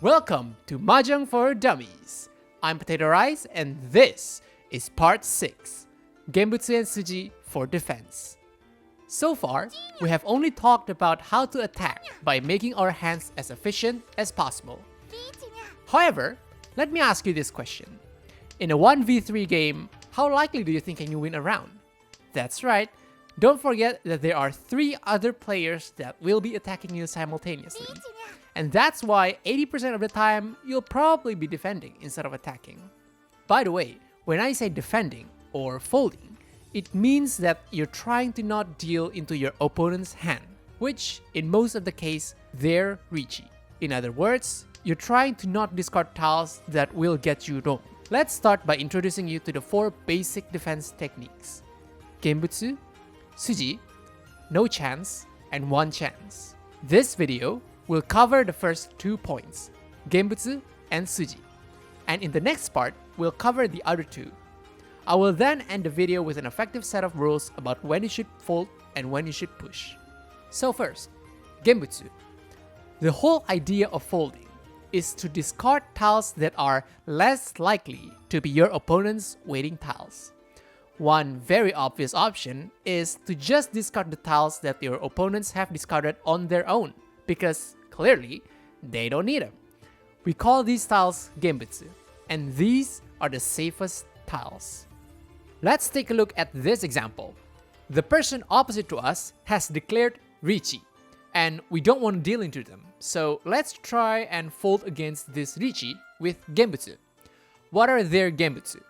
Welcome to Mahjong for Dummies. I'm Potato Rice and this is part 6, Genbutsu and Suji for defense. So far, we have only talked about how to attack by making our hands as efficient as possible. However, let me ask you this question. In a 1v3 game, how likely do you think can you win a round? That's right, don't forget that there are 3 other players that will be attacking you simultaneously. And that's why 80% of the time, you'll probably be defending instead of attacking. By the way, when I say defending or folding, it means that you're trying to not deal into your opponent's hand, which in most of the case, they're Richi. In other words, you're trying to not discard tiles that will get you wrong. Let's start by introducing you to the 4 basic defense techniques. Genbutsu, Suji, No Chance, and One Chance. This video will cover the first 2 points, Genbutsu and Suji. And in the next part, we'll cover the other 2. I will then end the video with an effective set of rules about when you should fold and when you should push. So first, Genbutsu. The whole idea of folding is to discard tiles that are less likely to be your opponent's waiting tiles. One very obvious option is to just discard the tiles that your opponents have discarded on their own, because clearly, they don't need them. We call these tiles Genbutsu, and these are the safest tiles. Let's take a look at this example. The person opposite to us has declared Richi, and we don't want to deal into them, so let's try and fold against this Richi with Genbutsu. What are their Genbutsu?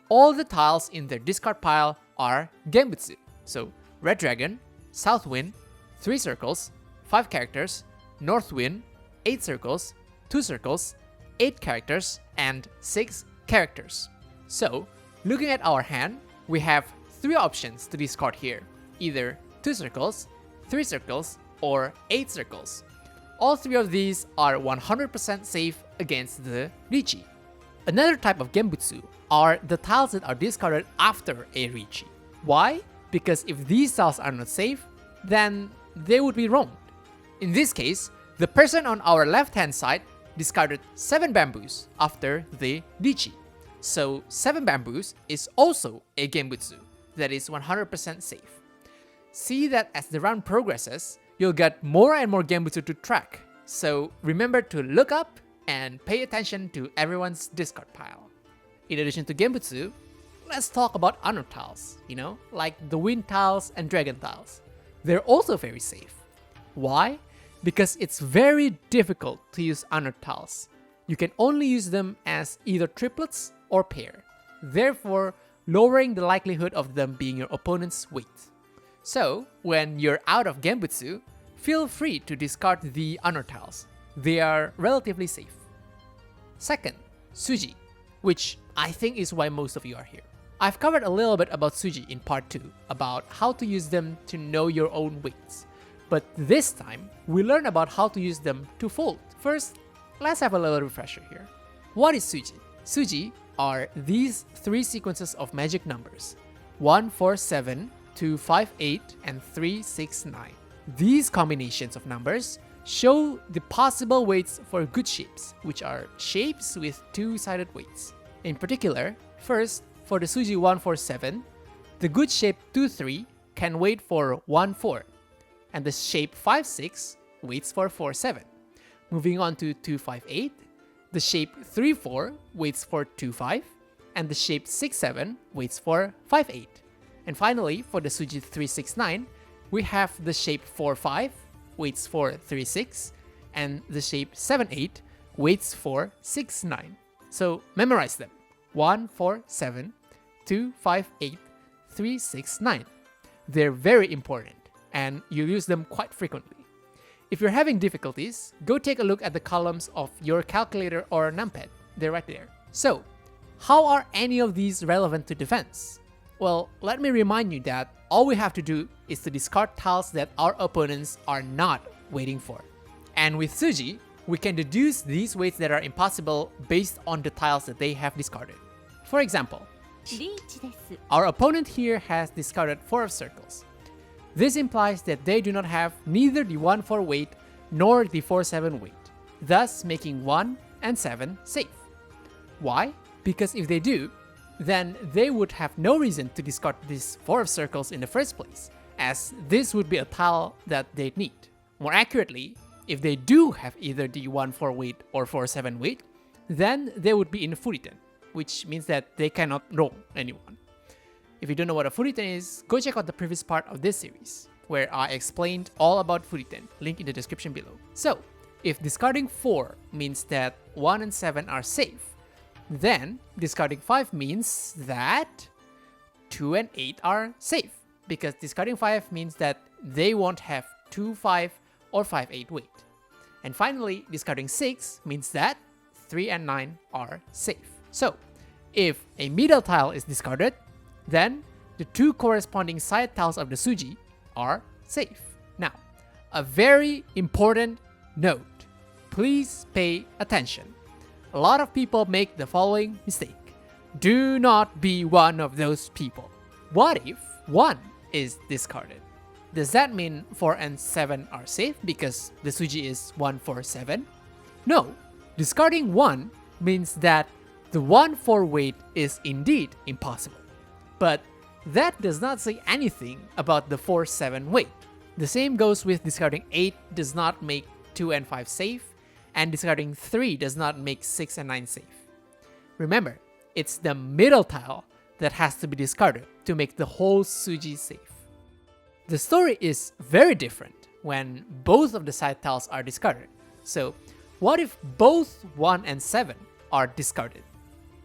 All the tiles in their discard pile are Genbutsu. So Red Dragon, South Wind, 3 circles, 5 characters, North Wind, 8 circles, 2 circles, 8 characters, and 6 characters. So, looking at our hand, we have 3 options to discard here. Either 2 circles, 3 circles, or 8 circles. All 3 of these are 100% safe against the Richi. Another type of Genbutsu are the tiles that are discarded after a Richi. Why? Because if these tiles are not safe, then they would be wronged. In this case, the person on our left hand side discarded 7 bamboos after the Richi. So 7 bamboos is also a Genbutsu that is 100% safe. See that as the round progresses, you'll get more and more Genbutsu to track. So remember to look up and pay attention to everyone's discard pile. In addition to Genbutsu, let's talk about honor tiles, like the wind tiles and dragon tiles. They're also very safe. Why? Because it's very difficult to use honor tiles. You can only use them as either triplets or pair, therefore lowering the likelihood of them being your opponent's weight. So, when you're out of Genbutsu, feel free to discard the honor tiles. They are relatively safe. Second, Suji, which I think is why most of you are here. I've covered a little bit about Suji in part 2, about how to use them to know your own weights. But this time, we learn about how to use them to fold. First, let's have a little refresher here. What is Suji? Suji are these 3 sequences of magic numbers: 1, 4, 7, 2, 5, 8, and 3, 6, 9. These combinations of numbers show the possible weights for good shapes, which are shapes with 2-sided weights. In particular, first, for the Suji 147, the good shape 2-3 can weight for 1-4, and the shape 5-6 weights for 4-7. Moving on to 2-5-8, the shape 3-4 weights for 2-5, and the shape 6-7 weights for 5-8. And finally, for the Suji 3-6-9, we have the shape 4-5 weights for 3-6, and the shape 7-8 weights for 6-9. So memorize them: 1-4-7, 2-5-8, 3-6-9. They're very important, and you'll use them quite frequently. If you're having difficulties, go take a look at the columns of your calculator or numpad. They're right there. So, how are any of these relevant to defense? Well, let me remind you that all we have to do is to discard tiles that our opponents are not waiting for. And with Suji, we can deduce these weights that are impossible based on the tiles that they have discarded. For example, our opponent here has discarded 4 of circles. This implies that they do not have neither the 1-4 weight nor the 4-7 weight. thus making 1 and 7 safe. Why? Because if they do, then they would have no reason to discard these 4 of circles in the first place, as this would be a tile that they'd need. More accurately, if they do have either the 1-4 weight or 4-7 weight, then they would be in furiten, which means that they cannot roll anyone. If you don't know what a furiten is, go check out the previous part of this series, where I explained all about furiten, link in the description below. So, if discarding 4 means that 1 and 7 are safe, then discarding 5 means that 2 and 8 are safe, because discarding 5 means that they won't have 2-5 or 5-8 weight. And finally, discarding 6 means that 3 and 9 are safe. So, if a middle tile is discarded, then the 2 corresponding side tiles of the Suji are safe. Now, a very important note. Please pay attention. A lot of people make the following mistake. Do not be one of those people. What if 1 is discarded? Does that mean 4 and 7 are safe because the Suji is 1-4-7? No. Discarding 1 means that the 1-4 weight is indeed impossible. But that does not say anything about the 4-7 weight. The same goes with discarding 8 does not make 2 and 5 safe, and discarding 3 does not make 6 and 9 safe. Remember, it's the middle tile that has to be discarded to make the whole Suji safe. The story is very different when both of the side tiles are discarded. So, what if both 1 and 7 are discarded?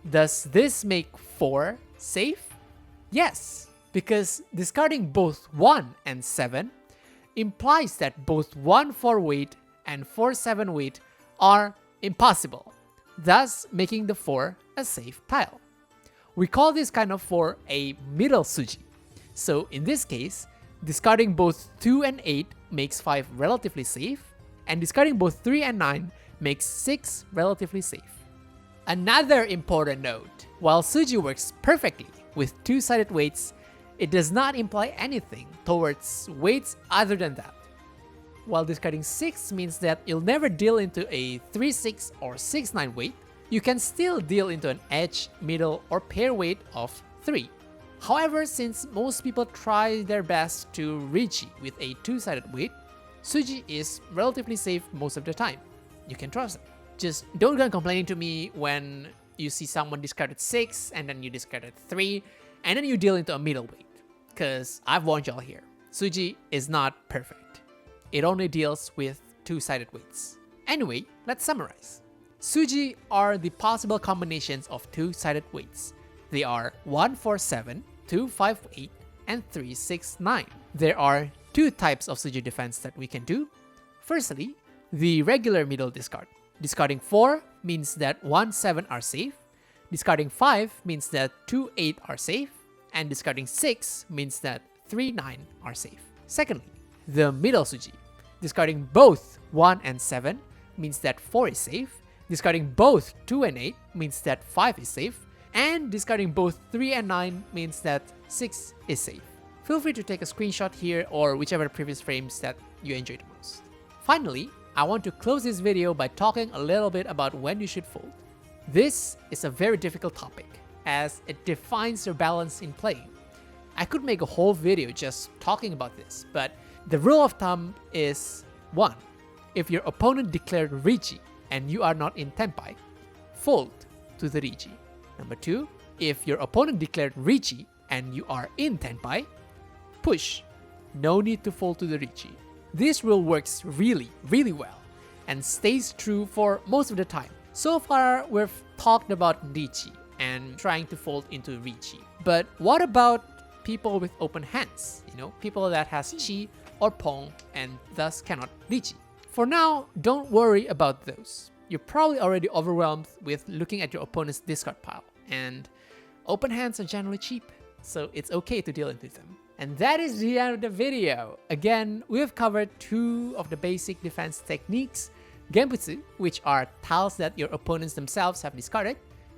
Does this make 4 safe? Yes, because discarding both 1 and 7 implies that both 1-4 weight and 4-7 weight are impossible, thus making the 4 a safe tile. We call this kind of 4 a middle Suji. So in this case, discarding both 2 and 8 makes 5 relatively safe, and discarding both 3 and 9 makes 6 relatively safe. Another important note, while Suji works perfectly with 2-sided weights, it does not imply anything towards weights other than that. While discarding 6 means that you'll never deal into a 3-6 or 6-9 weight, you can still deal into an edge, middle, or pair weight of 3. However, since most people try their best to Richi with a 2-sided weight, Suji is relatively safe most of the time. You can trust it. Just don't go complaining to me when you see someone discarded 6 and then you discarded 3 and then you deal into a middle weight. Cause I've warned y'all here, Suji is not perfect. It only deals with 2-sided weights. Anyway, let's summarize. Suji are the possible combinations of 2-sided weights. They are 1-4-7, 2-5-8, and 3-6-9. There are 2 types of Suji defense that we can do. Firstly, the regular middle discard. Discarding 4 means that 1-7 are safe, discarding 5 means that 2-8 are safe, and discarding 6 means that 3-9 are safe. Secondly, the middle Suji. Discarding both 1 and 7 means that 4 is safe, discarding both 2 and 8 means that 5 is safe, and discarding both 3 and 9 means that 6 is safe. Feel free to take a screenshot here or whichever previous frames that you enjoyed most. Finally, I want to close this video by talking a little bit about when you should fold. This is a very difficult topic, as it defines your balance in playing. I could make a whole video just talking about this, but the rule of thumb is 1. If your opponent declared Richi and you are not in Tenpai, fold to the Richi. Number 2, if your opponent declared Richi and you are in Tenpai, push. No need to fold to the Richi. This rule works really well and stays true for most of the time. So far, we've talked about Richi and trying to fold into Richi. But what about people with open hands? You know, people that has Chi or Pong and thus cannot Richi. For now, don't worry about those. You're probably already overwhelmed with looking at your opponent's discard pile, and open hands are generally cheap, so it's okay to deal into them. And that is the end of the video. Again, we've covered 2 of the basic defense techniques, Genbutsu, which are tiles that your opponents themselves have discarded,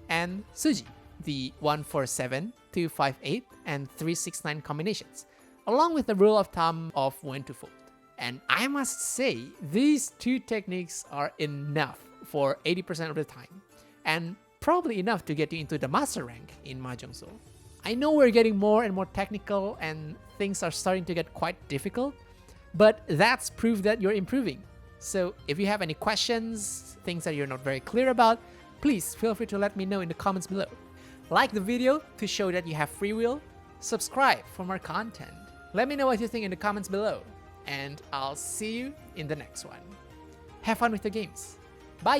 and Suji, the 1-4-7, 2-5-8, and 3-6-9 combinations, along with the rule of thumb of when to fold. And I must say, these two techniques are enough for 80% of the time, and probably enough to get you into the master rank in MahjongSoul. I know we're getting more and more technical and things are starting to get quite difficult, but that's proof that you're improving. So if you have any questions, things that you're not very clear about, please feel free to let me know in the comments below. Like the video to show that you have free will, subscribe for more content. Let me know what you think in the comments below, and I'll see you in the next one. Have fun with the games. Bye!